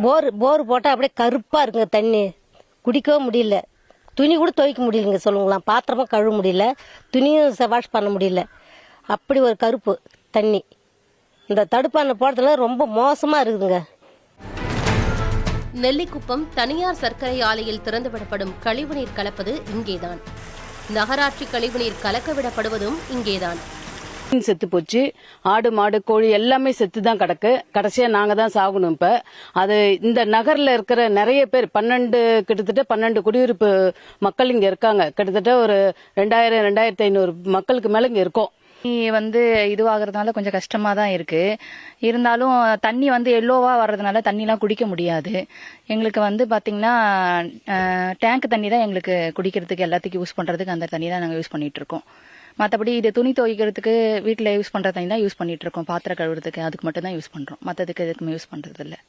போர் போட்டால் அப்படியே கருப்பாக இருக்குங்க தண்ணி, குடிக்கவும் முடியல, துணி கூட துவைக்க முடியலங்க சொல்லுங்களாம், பாத்திரமும் கழுவ முடியல, துணியும் வாஷ் பண்ண முடியல, அப்படி ஒரு கருப்பு தண்ணி. இந்த தடுப்பான போடுறதுல ரொம்ப மோசமாக இருக்குதுங்க. நெல்லிக்குப்பம் தனியார் சர்க்கரை ஆலையில் திறந்துவிடப்படும் கழிவுநீர் கலப்பது இங்கேதான். நகராட்சி கழிவுநீர் கலக்க விடப்படுவதும் இங்கேதான். செத்து போச்சு, ஆடு மாடு கோழி எல்லாமே செத்து தான் கிடக்கு. கடைசியா நாங்க தான் சாகணும். இப்ப அது இந்த நகர்ல இருக்கிற நிறைய பேர் கிட்டத்தட்ட 12 குடியிருப்பு மக்கள் இங்க இருக்காங்க. கிட்டத்தட்ட ஒரு 2000-2500 மக்களுக்கு மேல இங்க இருக்கோம். இதுவாகிறதுனால கொஞ்சம் கஷ்டமா தான் இருக்கு. இருந்தாலும் தண்ணி எல்லோவா வர்றதுனால தண்ணிலாம் குடிக்க முடியாது. எங்களுக்கு பாத்தீங்கன்னா டேங்க் தண்ணி தான் எங்களுக்கு குடிக்கிறதுக்கு எல்லாத்துக்கும் யூஸ் பண்றதுக்கு அந்த தண்ணி தான் நாங்கள் யூஸ் பண்ணிட்டு இருக்கோம். மற்றபடி இது துணி துவைக்கிறதுக்கு வீட்டில் யூஸ் பண்ற தண்ணி தான் யூஸ் பண்ணிட்டு இருக்கோம். பாத்திரம் கழுவுறதுக்கு அதுக்கு மட்டும் தான் யூஸ் பண்றோம். மற்றதுக்கு எதுக்குமே யூஸ் பண்றது இல்லை.